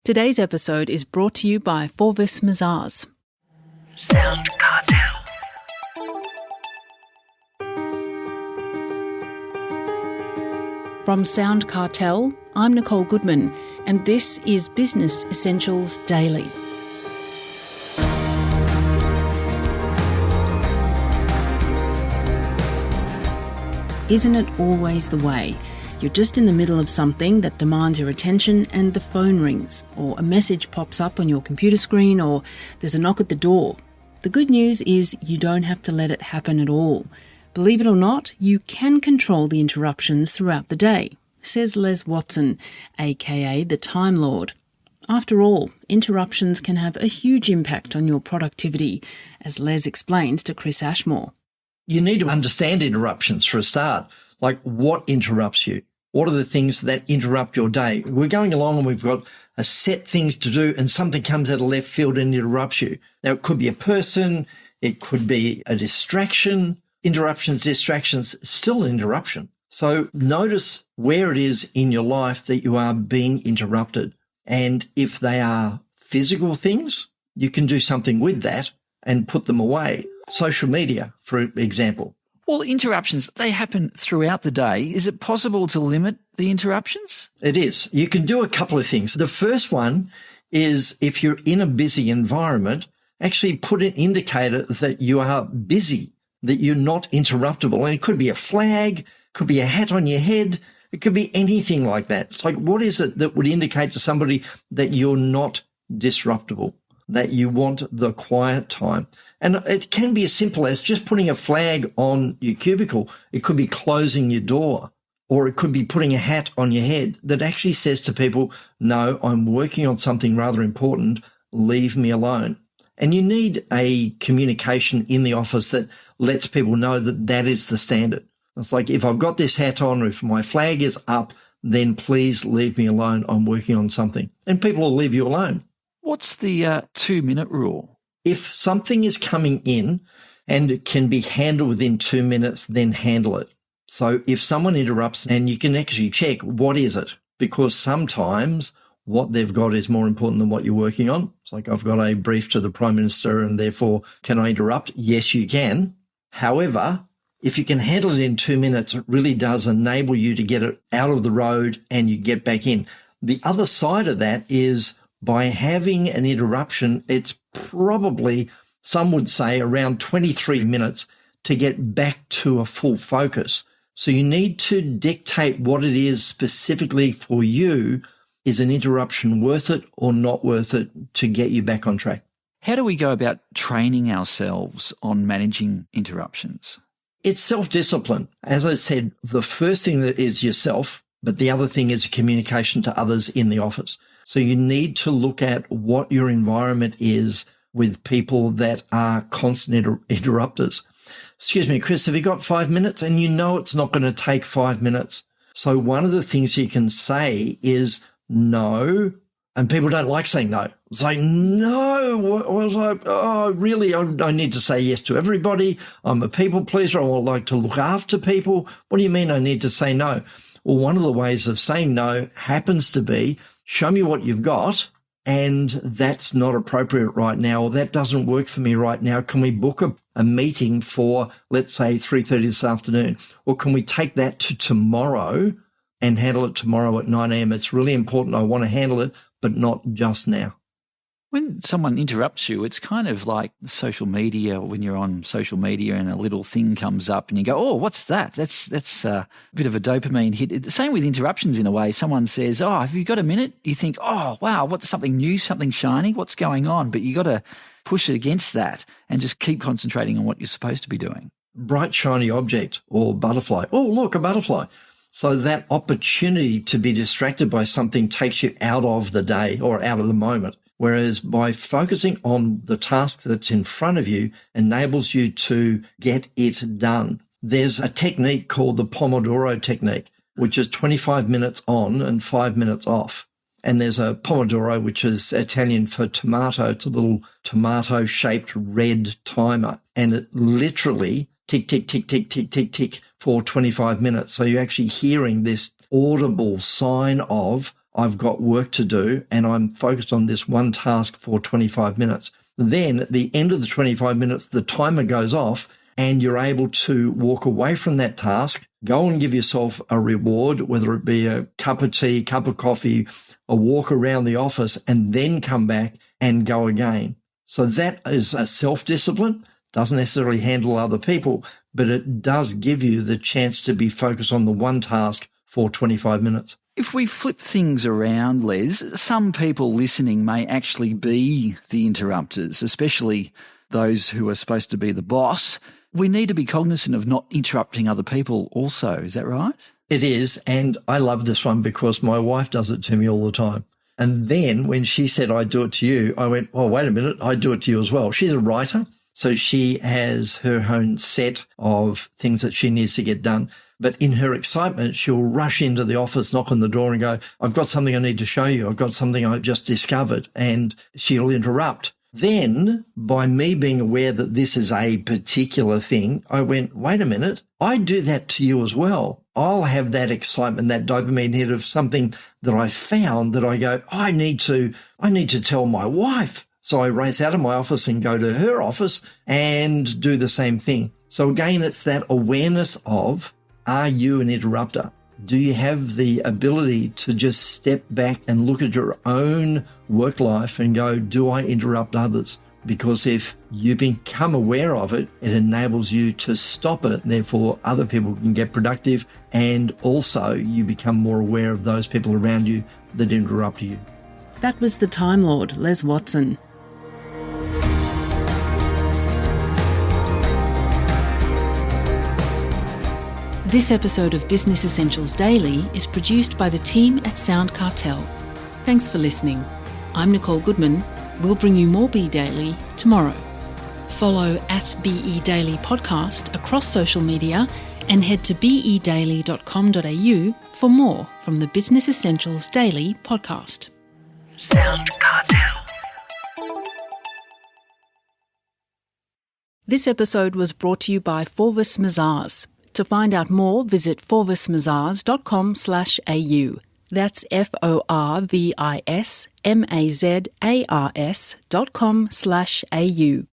Today's episode is brought to you by Forvis Mazars. SoundCartel. From SoundCartel, I'm Nicole Goodman, and this is Business Essentials Daily. Isn't it always the way? You're just in the middle of something that demands your attention and the phone rings, or a message pops up on your computer screen, or there's a knock at the door. The good news is you don't have to let it happen at all. Believe it or not, you can control the interruptions throughout the day, says Les Watson, aka the Time Lord. After all, interruptions can have a huge impact on your productivity, as Les explains to Chris Ashmore. You need to understand interruptions for a start. Like, what interrupts you? What are the things that interrupt your day? We're going along and we've got a set things to do and something comes out of left field and interrupts you. Now, it could be a person, it could be a distraction. Interruptions, distractions, still an interruption. So notice where it is in your life that you are being interrupted. And if they are physical things, you can do something with that and put them away. Social media, for example. Well, interruptions, they happen throughout the day. Is it possible to limit the interruptions? It is. You can do a couple of things. The first one is, if you're in a busy environment, actually put an indicator that you are busy, that you're not interruptible. And it could be a flag, could be a hat on your head, it could be anything like that. It's like, what is it that would indicate to somebody that you're not disruptible, that you want the quiet time? And it can be as simple as just putting a flag on your cubicle. It could be closing your door, or it could be putting a hat on your head that actually says to people, no, I'm working on something rather important. Leave me alone. And you need a communication in the office that lets people know that that is the standard. It's like, if I've got this hat on, or if my flag is up, then please leave me alone. I'm working on something. And people will leave you alone. What's the 2-minute rule? If something is coming in and it can be handled within 2 minutes, then handle it. So if someone interrupts, and you can actually check, what is it? Because sometimes what they've got is more important than what you're working on. It's like, I've got a brief to the Prime Minister and therefore can I interrupt? Yes, you can. However, if you can handle it in 2 minutes, it really does enable you to get it out of the road and you get back in. The other side of that is, by having an interruption, it's probably, some would say, around 23 minutes to get back to a full focus. So you need to dictate what it is specifically for you. Is an interruption worth it or not worth it to get you back on track? How do we go about training ourselves on managing interruptions? It's self-discipline. As I said, the first thing that is yourself, but the other thing is communication to others in the office. So you need to look at what your environment is with people that are constant interrupters. Excuse me, Chris, have you got 5 minutes? And you know it's not going to take 5 minutes. So one of the things you can say is no, and people don't like saying no. Say no. What was I? Oh, really? I need to say yes to everybody. I'm a people pleaser. I would like to look after people. What do you mean I need to say no? Well, one of the ways of saying no happens to be, show me what you've got, and that's not appropriate right now, or that doesn't work for me right now. Can we book a meeting for, let's say, 3:30 this afternoon? Or can we take that to tomorrow and handle it tomorrow at 9 a.m.? It's really important. I want to handle it, but not just now. When someone interrupts you, it's kind of like social media, when you're on social media and a little thing comes up and you go, oh, what's that? That's a bit of a dopamine hit. The same with interruptions in a way. Someone says, oh, have you got a minute? You think, oh, wow, what's something new, something shiny? What's going on? But you got to push it against that and just keep concentrating on what you're supposed to be doing. Bright, shiny object or butterfly. Oh, look, a butterfly. So that opportunity to be distracted by something takes you out of the day or out of the moment. Whereas by focusing on the task that's in front of you enables you to get it done. There's a technique called the Pomodoro technique, which is 25 minutes on and 5 minutes off. And there's a Pomodoro, which is Italian for tomato. It's a little tomato-shaped red timer. And it literally tick, tick, tick, tick, tick, tick, tick for 25 minutes. So you're actually hearing this audible sign of, I've got work to do and I'm focused on this one task for 25 minutes. Then at the end of the 25 minutes, the timer goes off and you're able to walk away from that task, go and give yourself a reward, whether it be a cup of tea, cup of coffee, a walk around the office, and then come back and go again. So that is a self-discipline. Doesn't necessarily handle other people, but it does give you the chance to be focused on the one task for 25 minutes. If we flip things around, Les, some people listening may actually be the interrupters, especially those who are supposed to be the boss. We need to be cognizant of not interrupting other people also. Is that right? It is, and I love this one because my wife does it to me all the time. And then when she said, I do it to you, I went, oh, wait a minute, I do it to you as well. She's a writer, so she has her own set of things that she needs to get done. But in her excitement, she'll rush into the office, knock on the door and go, I've got something I need to show you. I've got something I just discovered. And she'll interrupt. Then, by me being aware that this is a particular thing, I went, wait a minute, I do that to you as well. I'll have that excitement, that dopamine hit of something that I found that I go, I need to tell my wife. So I race out of my office and go to her office and do the same thing. So again, it's that awareness of, are you an interrupter? Do you have the ability to just step back and look at your own work life and go, do I interrupt others? Because if you become aware of it, it enables you to stop it. Therefore, other people can get productive. And also you become more aware of those people around you that interrupt you. That was the Time Lord, Les Watson. This episode of Business Essentials Daily is produced by the team at SoundCartel. Thanks for listening. I'm Nicole Goodman. We'll bring you more Be Daily tomorrow. Follow @BE Daily Podcast across social media and head to bedaily.com.au for more from the Business Essentials Daily podcast. SoundCartel. This episode was brought to you by Forvis Mazars. To find out more, visit forvismazars.com/au. That's FORVISMAZARS.com/au.